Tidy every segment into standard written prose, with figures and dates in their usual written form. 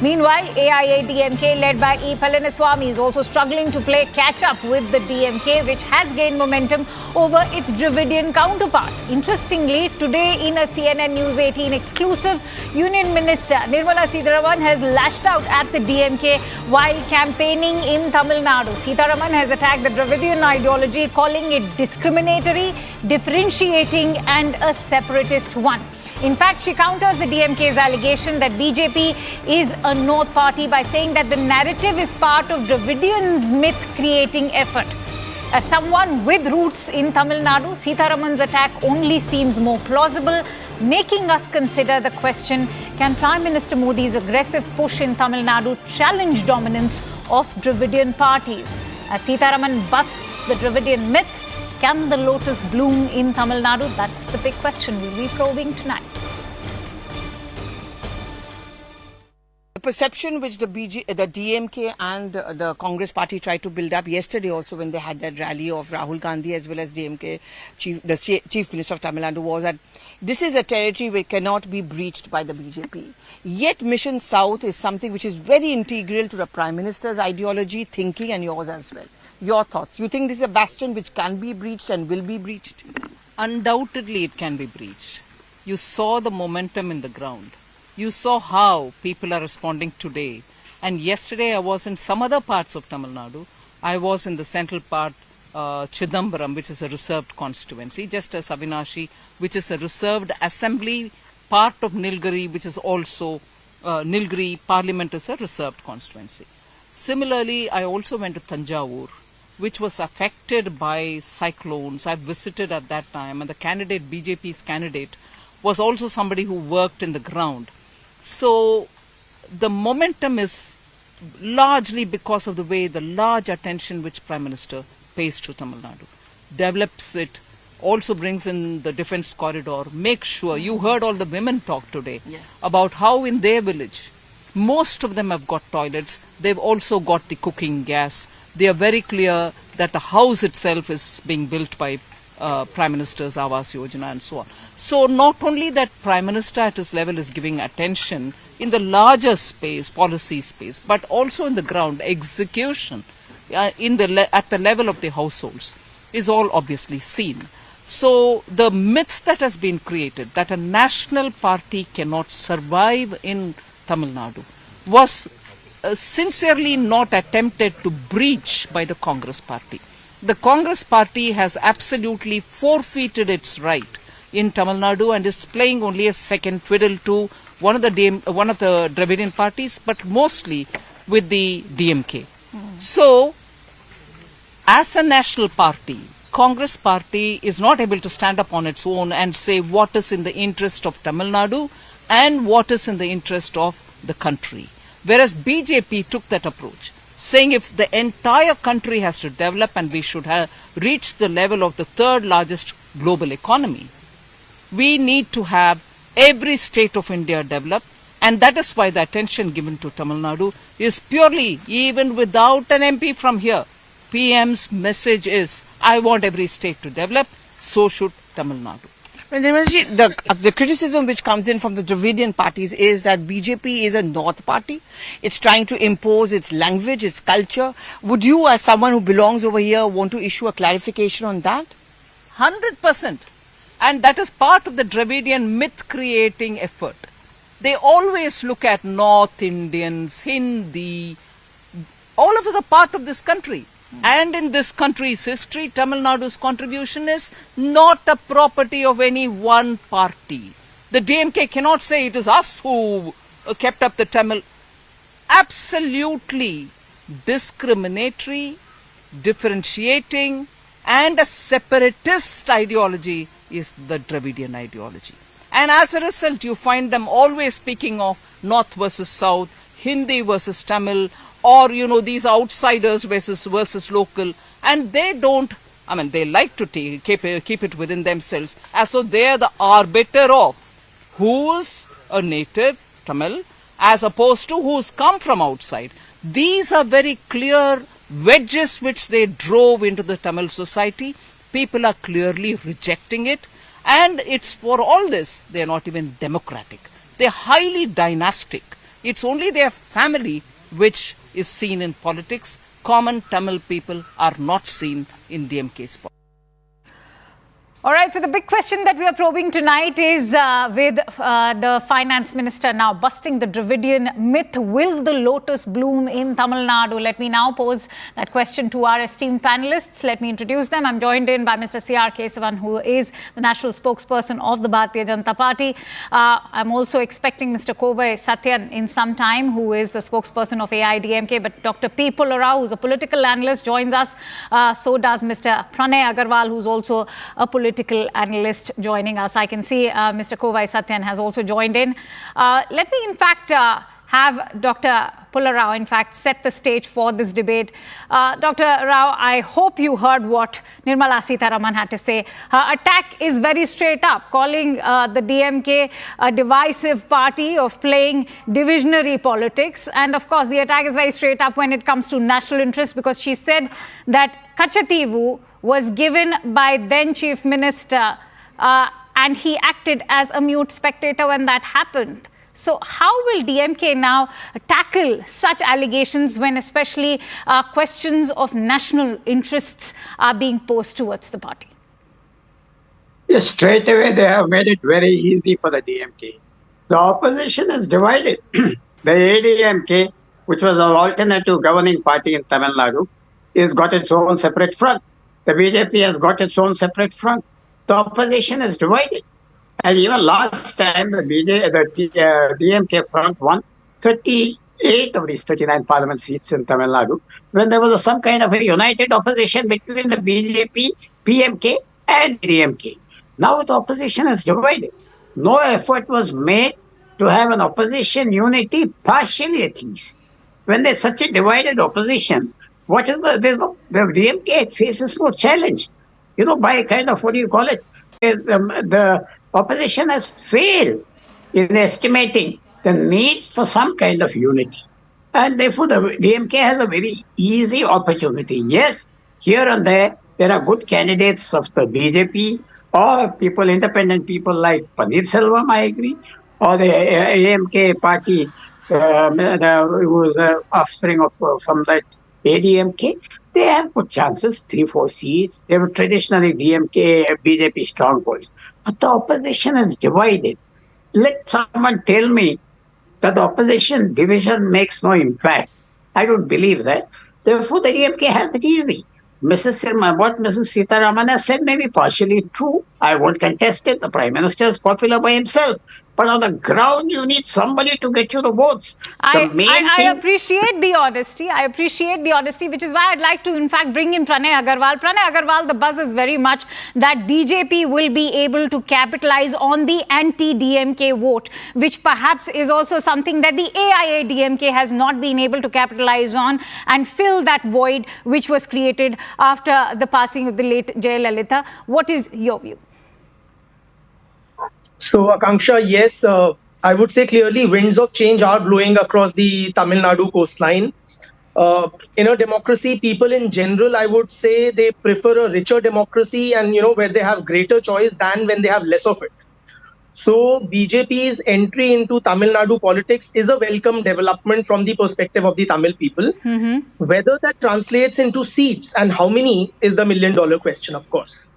Meanwhile, AIADMK led by E. Palaniswamy is also struggling to play catch-up with the DMK, which has gained momentum over its Dravidian counterpart. Interestingly, today in a CNN News 18 exclusive, Union Minister Nirmala Sitharaman has lashed out at the DMK while campaigning in Tamil Nadu. Sitharaman has attacked the Dravidian ideology, calling it discriminatory, differentiating and a separatist one. In fact, she counters the DMK's allegation that BJP is a North party by saying that the narrative is part of Dravidian's myth-creating effort. As someone with roots in Tamil Nadu, Sitharaman's attack only seems more plausible, making us consider the question, can Prime Minister Modi's aggressive push in Tamil Nadu challenge dominance of Dravidian parties? As Sitharaman busts the Dravidian myth, can the Lotus bloom in Tamil Nadu? That's the big question we'll be probing tonight. The perception which the DMK and the Congress party tried to build up yesterday also when they had that rally of Rahul Gandhi as well as DMK, the Chief Minister of Tamil Nadu, was that this is a territory which cannot be breached by the BJP. Yet Mission South is something which is very integral to the Prime Minister's ideology, thinking and yours as well. Your thoughts? You think this is a bastion which can be breached and will be breached? Undoubtedly it can be breached. You saw the momentum in the ground. You saw how people are responding today. And yesterday I was in some other parts of Tamil Nadu. I was in the central part, Chidambaram, which is a reserved constituency, just as Avinashi, which is a reserved assembly, part of Nilgiri, which is also, Nilgiri Parliament is a reserved constituency. Similarly, I also went to Thanjavur, which was affected by cyclones. I visited at that time, and the candidate, BJP's candidate, was also somebody who worked in the ground. So the momentum is largely because of the way the large attention which Prime Minister pays to Tamil Nadu, develops it, also brings in the defense corridor, makes sure, you heard all the women talk today about how in their village, most of them have got toilets, they've also got the cooking gas. They are very clear that the house itself is being built by Prime Minister's Awas Yojana and so on. So not only that Prime Minister at his level is giving attention in the larger space, policy space, but also in the ground, execution at the level of the households is all obviously seen. So the myth that has been created that a national party cannot survive in Tamil Nadu was sincerely not attempted to breach by the Congress party. The Congress party has absolutely forfeited its right in Tamil Nadu and is playing only a second fiddle to one of the Dravidian parties, but mostly with the DMK. So, as a national party, Congress party is not able to stand up on its own and say what is in the interest of Tamil Nadu and what is in the interest of the country. Whereas BJP took that approach, saying if the entire country has to develop and we should have reached the level of the third largest global economy, we need to have every state of India develop, and that is why the attention given to Tamil Nadu is purely, even without an MP from here, PM's message is, I want every state to develop, so should Tamil Nadu. The criticism which comes in from the Dravidian parties is that BJP is a North party. It's trying to impose its language, its culture. Would you, as someone who belongs over here, want to issue a clarification on that? 100%. And that is part of the Dravidian myth-creating effort. They always look at North Indians, Hindi. All of us are part of this country. And in this country's history, Tamil Nadu's contribution is not a property of any one party. The DMK cannot say it is us who kept up the Tamil. Absolutely discriminatory, differentiating, and a separatist ideology is the Dravidian ideology. And as a result, you find them always speaking of North versus South, Hindi versus Tamil, or, these outsiders versus local. And they don't, they like to keep it within themselves as though they are the arbiter of who's a native Tamil as opposed to who's come from outside. These are very clear wedges which they drove into the Tamil society. People are clearly rejecting it. And it's for all this, they are not even democratic. They are highly dynastic It's only their family which is seen in politics. Common Tamil people are not seen in DMK's politics. All right, so the big question that we are probing tonight is with the finance minister now busting the Dravidian myth. Will the lotus bloom in Tamil Nadu? Let me now pose that question to our esteemed panelists. Let me introduce them. I'm joined in by Mr. C.R. Kesavan, who is the national spokesperson of the Bharatiya Janata Party. I'm also expecting Mr. Kovai Satyan in some time, who is the spokesperson of AIDMK. But Dr. P. Pullarao, who's a political analyst, joins us. So does Mr. Pranay Agarwal, who's also a political analyst, joining us. I can see Mr. Kovai Satyan has also joined in. Let me, in fact, have Dr. Pullarao, in fact, set the stage for this debate. Dr. Rao, I hope you heard what Nirmala Sitharaman had to say. Her attack is very straight up, calling the DMK a divisive party of playing divisionary politics. And of course, the attack is very straight up when it comes to national interest, because she said that Kachativu was given by then Chief Minister and he acted as a mute spectator when that happened. So how will DMK now tackle such allegations when especially questions of national interests are being posed towards the party? Yes, straight away they have made it very easy for the DMK. The opposition is divided. The ADMK, which was an alternative governing party in Tamil Nadu, has got its own separate front. The BJP has got its own separate front. The opposition is divided. And even last time, the DMK front won 38 of these 39 parliament seats in Tamil Nadu, when there was some kind of a united opposition between the BJP, PMK and DMK. Now the opposition is divided. No effort was made to have an opposition unity, partially at least. When there's such a divided opposition, what is the DMK faces no challenge. By kind of, the opposition has failed in estimating the need for some kind of unity. And therefore, the DMK has a very easy opportunity. Yes, here and there are good candidates of the BJP or people, independent people like Selvam, I agree, or the AMK party, who is the offspring of from that ADMK. They have good chances, 3-4 seats. They were traditionally DMK, BJP strongholds. But the opposition is divided. Let someone tell me that the opposition division makes no impact. I don't believe that. Therefore, the DMK has it easy. What Mrs. Sitharaman has said may be partially true. I won't contest it. The Prime Minister is popular by himself. But on the ground, you need somebody to get you the votes. I appreciate the honesty. I appreciate the honesty, which is why I'd like to, in fact, bring in Pranay Agarwal. Pranay Agarwal, the buzz is very much that BJP will be able to capitalize on the anti-DMK vote, which perhaps is also something that the AIA-DMK has not been able to capitalize on and fill that void which was created after the passing of the late Jayalalitha. What is your view? So, Akanksha, yes, I would say clearly winds of change are blowing across the Tamil Nadu coastline. In a democracy, people in general, I would say they prefer a richer democracy and, where they have greater choice than when they have less of it. So, BJP's entry into Tamil Nadu politics is a welcome development from the perspective of the Tamil people. Mm-hmm. Whether that translates into seats and how many is the million-dollar question, of course.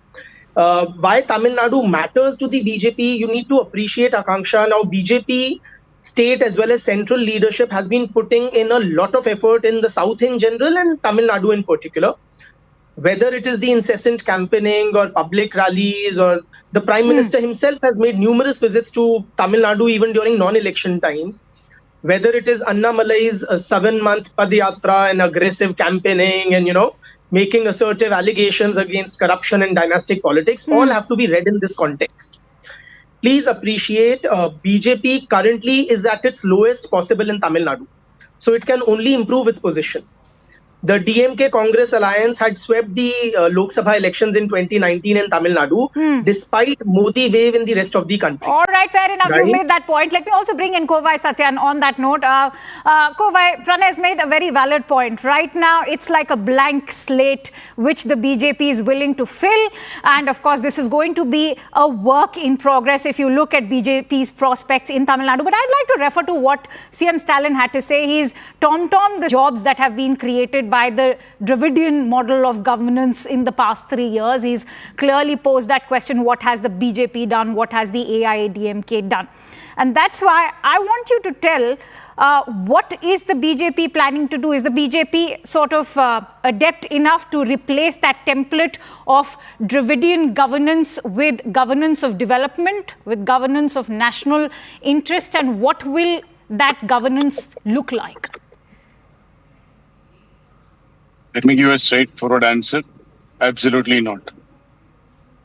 Why Tamil Nadu matters to the BJP, you need to appreciate, Akanksha. Now, BJP state as well as central leadership has been putting in a lot of effort in the South in general and Tamil Nadu in particular. Whether it is the incessant campaigning or public rallies, or the Prime Minister himself has made numerous visits to Tamil Nadu even during non-election times. Whether it is Annamalai's 7-month Padayatra and aggressive campaigning and, making assertive allegations against corruption and dynastic politics, all have to be read in this context. Please appreciate BJP currently is at its lowest possible in Tamil Nadu. So it can only improve its position. the DMK Congress alliance had swept the Lok Sabha elections in 2019 in Tamil Nadu, despite Modi wave in the rest of the country. All right, fair enough. Right? You've made that point. Let me also bring in Kovai Satyan on that note. Kovai, Pranay has made a very valid point. Right now, it's like a blank slate which the BJP is willing to fill. And of course, this is going to be a work in progress if you look at BJP's prospects in Tamil Nadu. But I'd like to refer to what CM Stalin had to say. He's tom-tom the jobs that have been created by the Dravidian model of governance in the past 3 years. He's clearly posed that question, what has the BJP done? What has the AIADMK done? And that's why I want you to tell what is the BJP planning to do? Is the BJP sort of adept enough to replace that template of Dravidian governance with governance of development, with governance of national interest? And what will that governance look like? Let me give a straightforward answer. Absolutely not.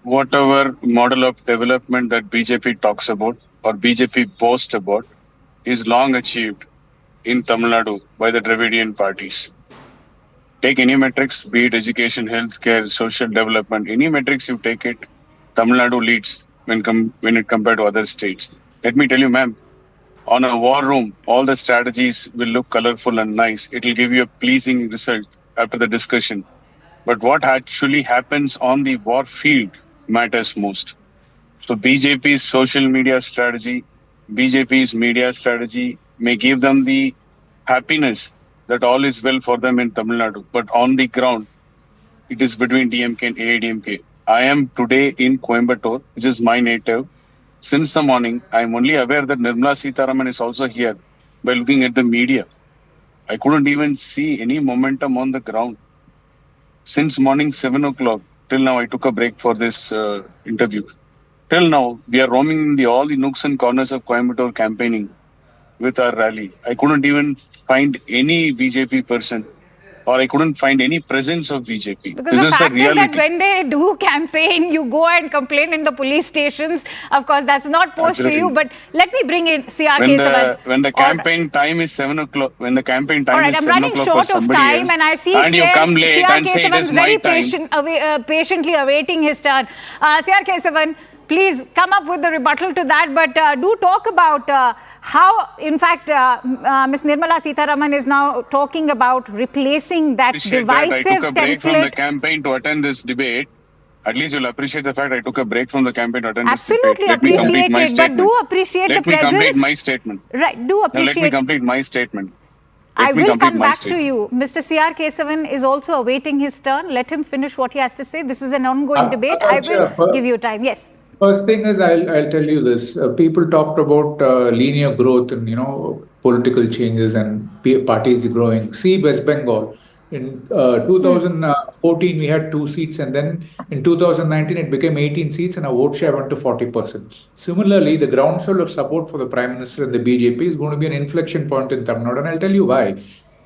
Whatever model of development that BJP talks about or BJP boasts about is long achieved in Tamil Nadu by the Dravidian parties. Take any metrics, be it education, healthcare, social development, any metrics you take it, Tamil Nadu leads when it compared to other states. Let me tell you, ma'am, on a war room, all the strategies will look colorful and nice. It will give you a pleasing result after the discussion. But what actually happens on the war field matters most. So BJP's social media strategy, BJP's media strategy may give them the happiness that all is well for them in Tamil Nadu. But on the ground, it is between DMK and AIADMK. I am today in Coimbatore, which is my native. Since the morning, I am only aware that Nirmala Sitharaman is also here by looking at the media. I couldn't even see any momentum on the ground. Since morning 7 o'clock till now, I took a break for this interview. Till now, we are roaming in all the nooks and corners of Coimbatore campaigning with our rally. I couldn't even find any BJP person, or I couldn't find any presence of BJP. Because the fact is that when they do campaign, you go and complain in the police stations. Of course, that's not posed to you. But let me bring in CR Kesavan. When the campaign time is 7 o'clock, when the campaign time is 7 o'clock, I'm running short of time, and I see and you come late CR and say it is my very patiently awaiting his turn. CR Kesavan, please come up with the rebuttal to that, but do talk about how, in fact, Ms. Nirmala Sitharaman is now talking about replacing that divisive I took a break template. From the campaign to attend this debate. At least you'll appreciate the fact I took a break from the campaign to attend this debate. Absolutely appreciate it, but do appreciate the presence. Let me complete my statement. Right, do appreciate. Let me complete my statement. I will come back to you. Mr. CR Kesavan is also awaiting his turn. Let him finish what he has to say. This is an ongoing debate. I will give you time. Yes. First thing is, I'll tell you this. People talked about linear growth and, political changes and parties growing. See West Bengal. In 2014, we had 2 seats, and then in 2019, it became 18 seats, and our vote share went to 40%. Similarly, the groundswell of support for the Prime Minister and the BJP is going to be an inflection point in Tamil Nadu, and I'll tell you why.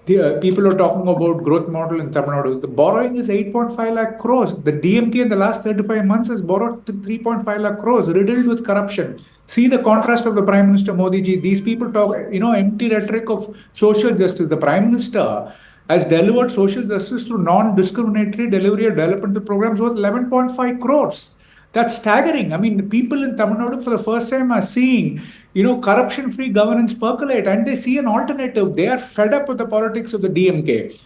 People are talking about growth model in Tamil Nadu. The borrowing is 8.5 lakh crores. The DMK in the last 35 months has borrowed 3.5 lakh crores, riddled with corruption. See the contrast of the Prime Minister Modi ji. These people talk, empty rhetoric of social justice. The Prime Minister has delivered social justice through non-discriminatory delivery of developmental programs worth 11.5 crores. That's staggering. I mean, the people in Tamil Nadu for the first time are seeing, corruption-free governance percolate, and they see an alternative. They are fed up with the politics of the DMK.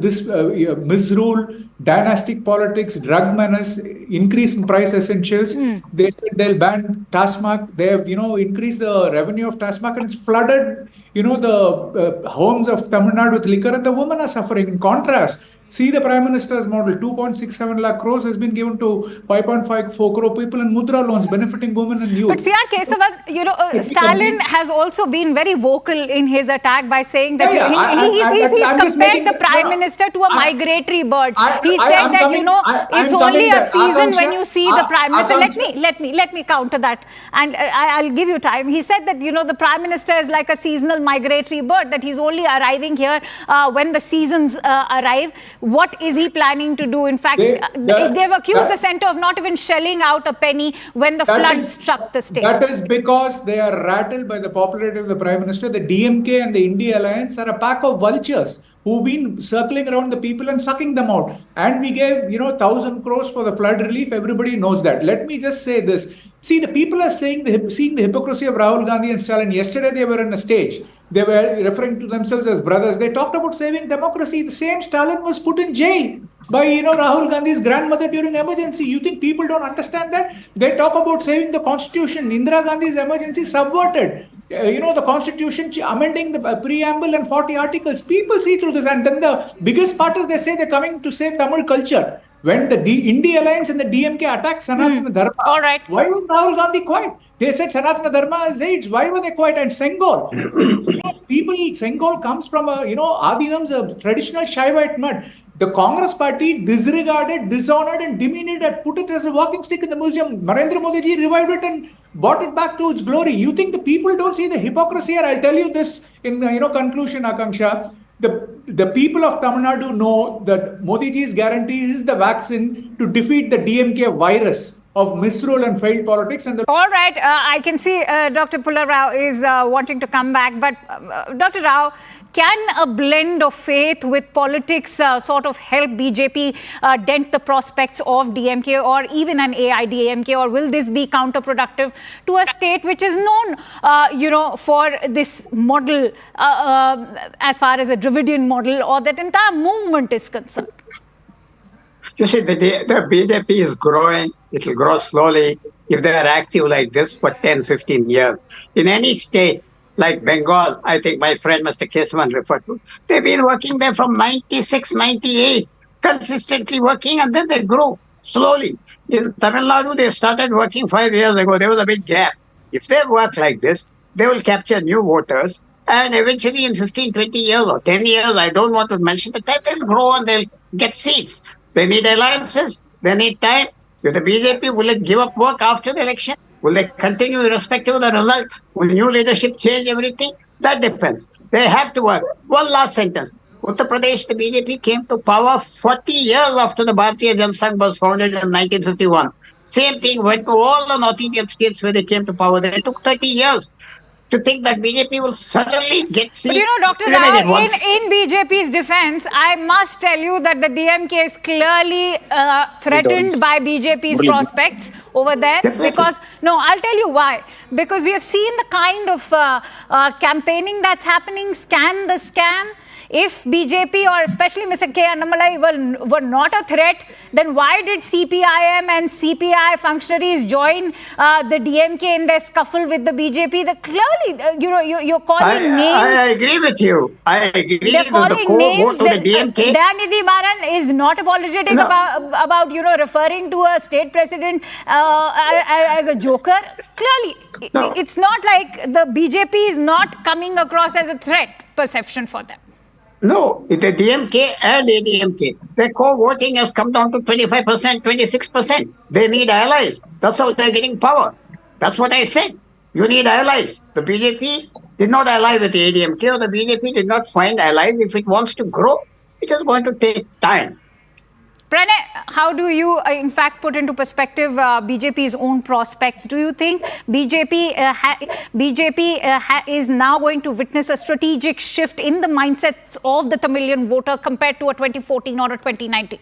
This misrule, dynastic politics, drug menace, increase in price essentials. They said they'll ban TASMAC. They have, increased the revenue of TASMAC, and it's flooded, the homes of Tamil Nadu with liquor, and the women are suffering. In contrast, see the Prime Minister's model, 2.67 lakh crores has been given to 5.54 crore people in Mudra loans, benefiting women and youth. But CR Kesavan, Stalin has also been very vocal in his attack by saying that he's compared the Prime Minister to a migratory bird. He said that, it's only a season when you see the Prime Minister. Let me counter that, and I'll give you time. He said that, the Prime Minister is like a seasonal migratory bird, that he's only arriving here when the seasons arrive. What is he planning to do? In fact, they've accused the centre of not even shelling out a penny when the floods struck the state. That is because they are rattled by the popularity of the Prime Minister. The DMK and the India Alliance are a pack of vultures. who've been circling around the people and sucking them out. And we gave, 1,000 crores for the flood relief. Everybody knows that. Let me just say this. See, the people are seeing the hypocrisy of Rahul Gandhi and Stalin. Yesterday, they were on a stage. They were referring to themselves as brothers. They talked about saving democracy. The same Stalin was put in jail by, Rahul Gandhi's grandmother during emergency. You think people don't understand that? They talk about saving the constitution. Indira Gandhi's emergency subverted. The constitution, amending the preamble and 40 articles. People see through this. And then the biggest part is they say they're coming to save Tamil culture. When the India Alliance and the DMK attacked Sanatana Dharma, all right, why was Rahul Gandhi quiet? They said Sanatana Dharma is AIDS. Why were they quiet? And Sengol, Sengol comes from Adinam's a traditional Shaivite mud. The Congress party disregarded, dishonored, and demeaned it, put it as a walking stick in the museum. Narendra Modi ji revived it and brought it back to its glory. You think the people don't see the hypocrisy here? I'll tell you this in conclusion, Akanksha. The people of Tamil Nadu know that Modi ji's guarantee is the vaccine to defeat the DMK virus of misrule and failed politics. And all right, I can see Dr. Pulla Rao is wanting to come back. But Dr. Rao, can a blend of faith with politics sort of help BJP dent the prospects of DMK or even an AIDMK, or will this be counterproductive to a state which is known, for this model as far as the Dravidian model or that entire movement is concerned? You see, the BJP is growing. It will grow slowly if they are active like this for 10, 15 years. In any state, like Bengal, I think my friend Mr. Kesavan referred to, they've been working there from 96, 98, consistently working, and then they grow slowly. In Tamil Nadu, they started working 5 years ago. There was a big gap. If they work like this, they will capture new voters, and eventually in 15, 20 years or 10 years, I don't want to mention the time, they'll grow and they'll get seats. They need alliances. They need time. If the BJP, will it give up work after the election? Will they continue irrespective of the result? Will new leadership change everything? That depends. They have to work. One last sentence. Uttar Pradesh, the BJP came to power 40 years after the Bharatiya Janata Sangh was founded in 1951. Same thing went to all the North Indian states where they came to power. They took 30 years. To think that BJP will suddenly get seats. But Dr. Rao, in BJP's defense, I must tell you that the DMK is clearly threatened by BJP's prospects over there. Definitely. Because, I'll tell you why. Because we have seen the kind of campaigning that's happening, scan the scam. If BJP or especially Mr. K Annamalai were not a threat, then why did CPIM and CPI functionaries join the DMK in their scuffle with the BJP? Clearly, you're calling names. I agree with you. I agree. They're calling names. The DMK. Dayanidhi Maran is not apologetic about referring to a state president as a joker. Clearly, it's not like the BJP is not coming across as a threat perception for them. No, the DMK and ADMK, their core voting has come down to 25%, 26%. They need allies. That's how they're getting power. That's what I said. You need allies. The BJP did not ally with the ADMK, or the BJP did not find allies. If it wants to grow, it is going to take time. Pranay, how do you, in fact, put into perspective BJP's own prospects? Do you think BJP is now going to witness a strategic shift in the mindsets of the Tamilian voter compared to a 2014 or a 2019?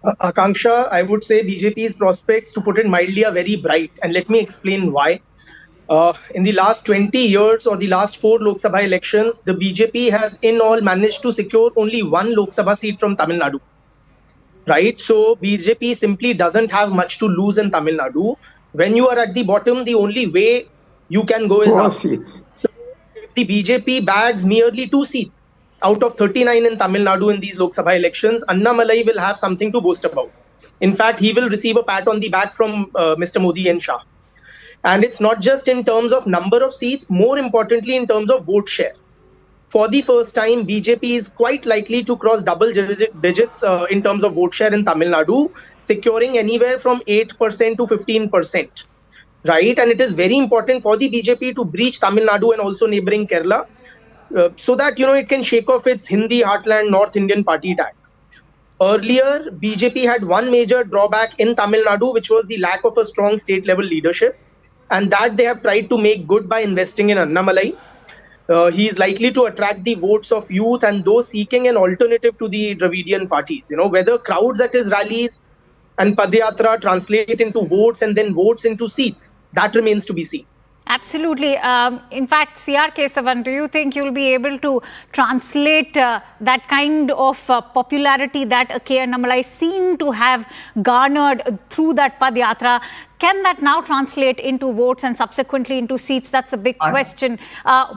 Akanksha, I would say BJP's prospects, to put it mildly, are very bright. And let me explain why. In the last 20 years or the last 4 Lok Sabha elections, the BJP has in all managed to secure only 1 Lok Sabha seat from Tamil Nadu. Right? So BJP simply doesn't have much to lose in Tamil Nadu. When you are at the bottom, the only way you can go is up. Seats. So if the BJP bags merely 2 seats out of 39 in Tamil Nadu in these Lok Sabha elections, Annamalai will have something to boast about. In fact, he will receive a pat on the back from Mr. Modi and Shah. And it's not just in terms of number of seats, more importantly in terms of vote share. For the first time, BJP is quite likely to cross double digits in terms of vote share in Tamil Nadu, securing anywhere from 8% to 15%. Right? And it is very important for the BJP to breach Tamil Nadu and also neighboring Kerala so that, it can shake off its Hindi heartland North Indian party tag. Earlier, BJP had one major drawback in Tamil Nadu, which was the lack of a strong state level leadership. And that they have tried to make good by investing in Annamalai. he is likely to attract the votes of youth and those seeking an alternative to the Dravidian parties. Whether crowds at his rallies and Padyatra translate into votes and then votes into seats, that remains to be seen. Absolutely. In fact, CR Kesavan, do you think you'll be able to translate that kind of popularity that K Annamalai seemed to have garnered through that Padyatra? Can that now translate into votes and subsequently into seats? That's a big question.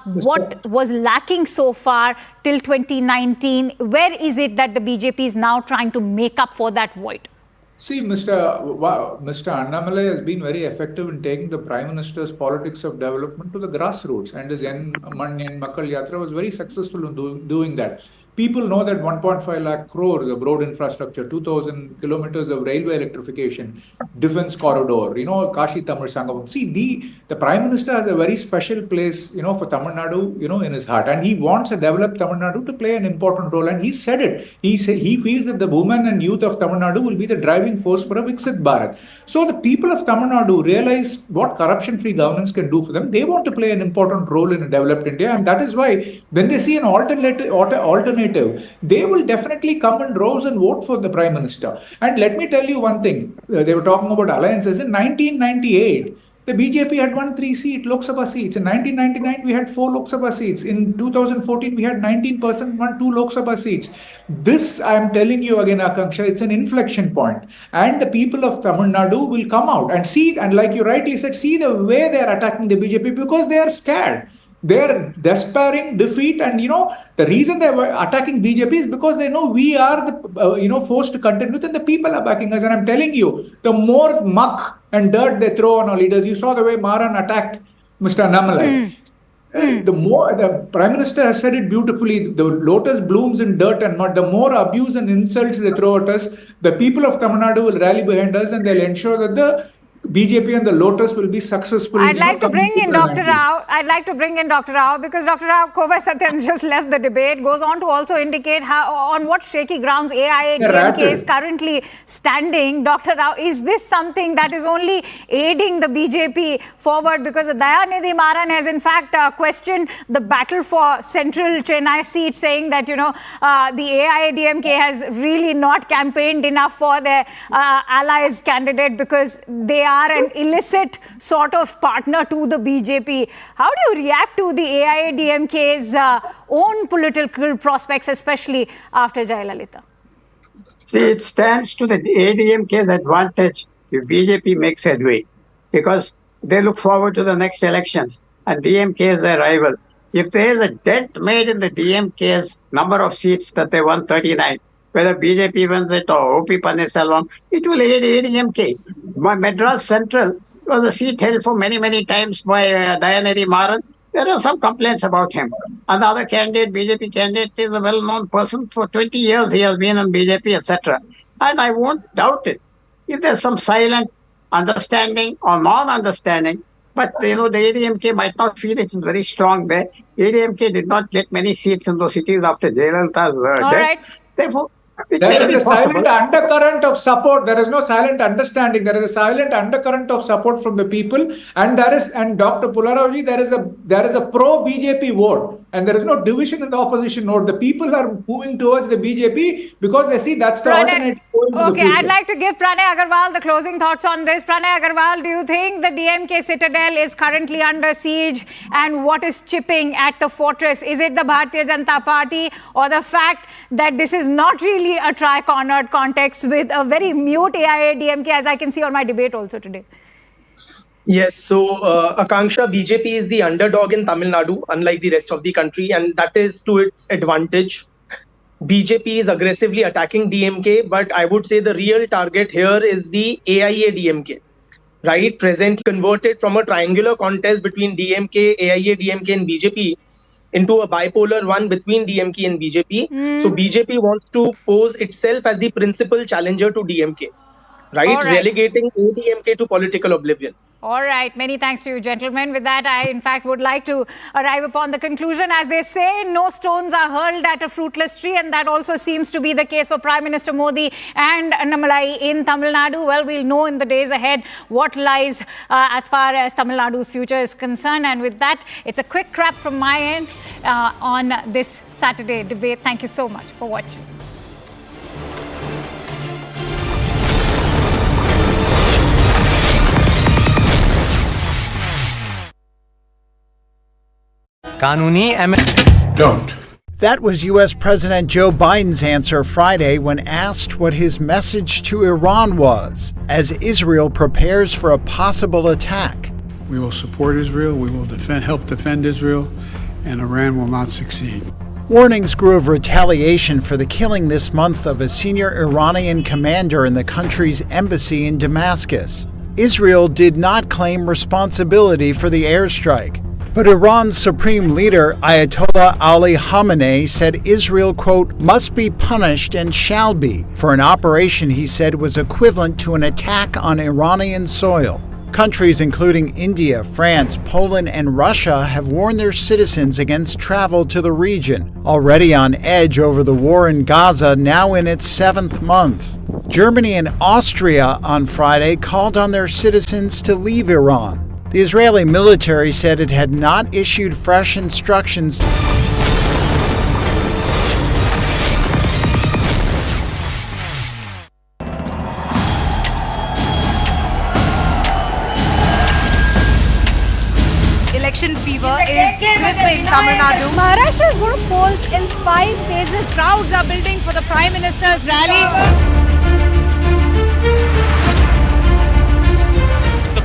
What was lacking so far till 2019? Where is it that the BJP is now trying to make up for that void? See, Mr. Annamalai has been very effective in taking the Prime Minister's politics of development to the grassroots, and his Yan Makkal Yatra was very successful in doing that. People know that 1.5 lakh crores of road infrastructure, 2,000 kilometers of railway electrification, defense corridor, Kashi Tamil Sangamam. See, the Prime Minister has a very special place, for Tamil Nadu, in his heart. And he wants a developed Tamil Nadu to play an important role. And he said it. He feels that the women and youth of Tamil Nadu will be the driving force for a Viksit Bharat. So the people of Tamil Nadu realize what corruption-free governance can do for them. They want to play an important role in a developed India. And that is why when they see an alternative, they will definitely come in droves and vote for the Prime Minister. And let me tell you one thing. They were talking about alliances. In 1998, the BJP had won 3 Lok Sabha seats. In 1999, we had 4 Lok Sabha seats. In 2014, we had 19% won 2 Lok Sabha seats. This, I am telling you again, Akanksha, it's an inflection point. And the people of Tamil Nadu will come out and see, and like you rightly said, see the way they are attacking the BJP because they are scared. They are despairing defeat, and the reason they were attacking BJP is because they know we are the force to contend with, and the people are backing us. And I'm telling you, the more muck and dirt they throw on our leaders, you saw the way Maran attacked Mr. Annamalai. The Prime Minister has said it beautifully. The lotus blooms in dirt and mud. The more abuse and insults they throw at us, the people of Tamil Nadu will rally behind us, and they'll ensure that the BJP and the Lotus will be successful. I'd like to bring in Dr. Rao because Dr. Rao, Kovai Satyan's just left the debate, goes on to also indicate on what shaky grounds AIADMK is currently standing. Dr. Rao, is this something that is only aiding the BJP forward? Because Dayanidhi Maran has in fact questioned the battle for central Chennai seat, saying that, the AIADMK has really not campaigned enough for their allies candidate because they are an illicit sort of partner to the BJP. How do you react to the AIADMK's own political prospects, especially after Jayalalitha? It stands to the AIADMK's advantage if BJP makes headway, because they look forward to the next elections and DMK is their rival. If there is a dent made in the DMK's number of seats that they won 39, whether BJP wins it or OP Selvam, it will aid AIADMK. Madras Central was a seat held for many, many times by Dayanidhi Maran. There are some complaints about him. Another candidate, BJP candidate, is a well-known person. For 20 years he has been in BJP, etc. And I won't doubt it. If there's some silent understanding or non-understanding, but the AIADMK might not feel it's very strong there. AIADMK did not get many seats in those cities after Jayalalitha's death. Right. Therefore, there is a silent undercurrent of support. There is no silent understanding. There is a silent undercurrent of support from the people. And Dr. Pularauji, there is a pro-BJP vote. And there is no division in the opposition vote. The people are moving towards the BJP because they see that's the alternative. Okay, I'd like to give Pranay Agarwal the closing thoughts on this. Pranay Agarwal, do you think the DMK citadel is currently under siege? And what is chipping at the fortress? Is it the Bharatiya Janata Party or the fact that this is not really a tri-cornered context with a very mute AIADMK, as I can see on my debate also today? Yes, so Akanksha, BJP is the underdog in Tamil Nadu, unlike the rest of the country, and that is to its advantage. BJP is aggressively attacking DMK, but I would say the real target here is the AIADMK, right? Presently converted from a triangular contest between DMK, AIADMK and BJP into a bipolar one between DMK and BJP. So BJP wants to pose itself as the principal challenger to DMK. right? All right. Relegating ADMK to political oblivion. All right. Many thanks to you, gentlemen. With that, I, in fact, would like to arrive upon the conclusion. As they say, no stones are hurled at a fruitless tree. And that also seems to be the case for Prime Minister Modi and Annamalai in Tamil Nadu. Well, we'll know in the days ahead what lies as far as Tamil Nadu's future is concerned. And with that, it's a quick wrap from my end on this Saturday debate. Thank you so much for watching. Don't. That was U.S. President Joe Biden's answer Friday when asked what his message to Iran was as Israel prepares for a possible attack. We will support Israel, we will help defend Israel, and Iran will not succeed. Warnings grew of retaliation for the killing this month of a senior Iranian commander in the country's embassy in Damascus. Israel did not claim responsibility for the airstrike. But Iran's supreme leader, Ayatollah Ali Khamenei, said Israel, quote, must be punished and shall be for an operation he said was equivalent to an attack on Iranian soil. Countries including India, France, Poland, and Russia have warned their citizens against travel to the region, already on edge over the war in Gaza, now in its 7th month. Germany and Austria on Friday called on their citizens to leave Iran. The Israeli military said it had not issued fresh instructions. Election fever is gripping Tamil Nadu. Maharashtra is going to polls in 5 phases. Crowds are building for the Prime Minister's rally.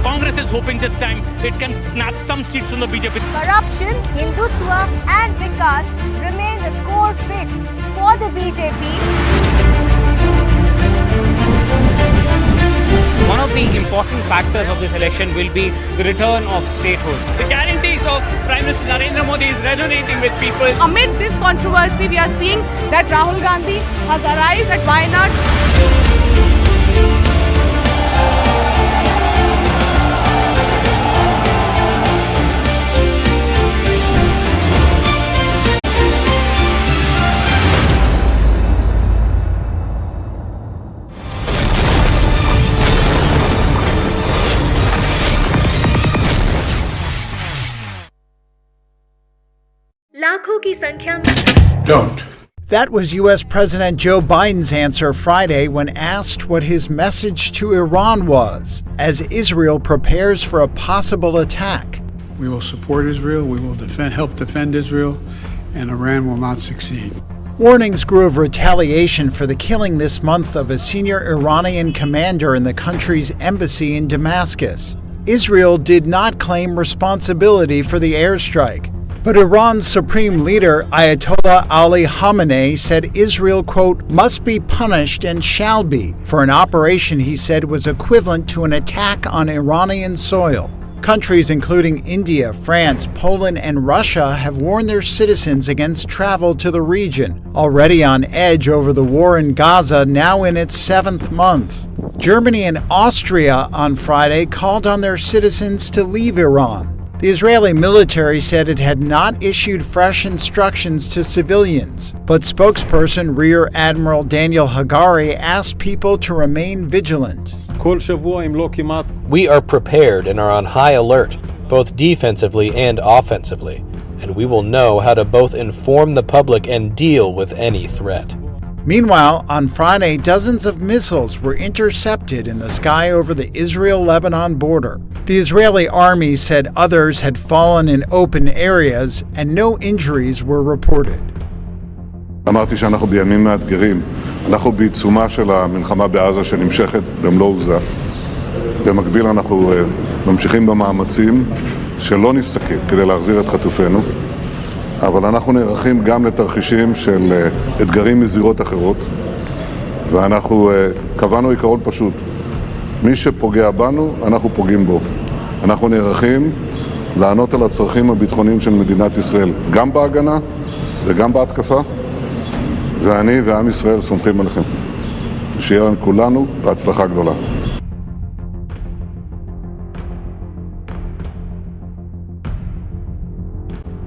Congress is hoping this time it can snap some seats from the BJP. Corruption, Hindutva and Vikas remain the core pitch for the BJP. One of the important factors of this election will be the return of statehood. The guarantees of Prime Minister Narendra Modi is resonating with people. Amid this controversy, we are seeing that Rahul Gandhi has arrived at Wayanad. Don't. That was U.S. President Joe Biden's answer Friday when asked what his message to Iran was as Israel prepares for a possible attack. We will support Israel, we will help defend Israel, and Iran will not succeed. Warnings grew of retaliation for the killing this month of a senior Iranian commander in the country's embassy in Damascus. Israel did not claim responsibility for the airstrike. But Iran's supreme leader, Ayatollah Ali Khamenei, said Israel, quote, must be punished and shall be for an operation he said was equivalent to an attack on Iranian soil. Countries including India, France, Poland, and Russia have warned their citizens against travel to the region, already on edge over the war in Gaza, now in its 7th month. Germany and Austria on Friday called on their citizens to leave Iran. The Israeli military said it had not issued fresh instructions to civilians, but spokesperson Rear Admiral Daniel Hagari asked people to remain vigilant. We are prepared and are on high alert, both defensively and offensively, and we will know how to both inform the public and deal with any threat. Meanwhile, on Friday, dozens of missiles were intercepted in the sky over the Israel-Lebanon border. The Israeli army said others had fallen in open areas and no injuries were reported. אמרתי שאנחנו בימים מאתגרים. אנחנו בעיצומה של המלחמה בעזה שנמשכת במלוא עוזה. במקביל אנחנו ממשיכים במאמצים שלא נפסקים כדי להחזיר את חטופינו. אבל אנחנו נערכים גם לתרחישים של אתגרים מזירות אחרות, ואנחנו קבענו עיקרון פשוט. מי שפוגע בנו, אנחנו פוגעים בו. אנחנו נערכים לענות על הצרכים הביטחוניים של מדינת ישראל, גם בהגנה וגם בהתקפה, ואני ועם ישראל סומכים עליכם. שיהיה לנו כולנו בהצלחה גדולה.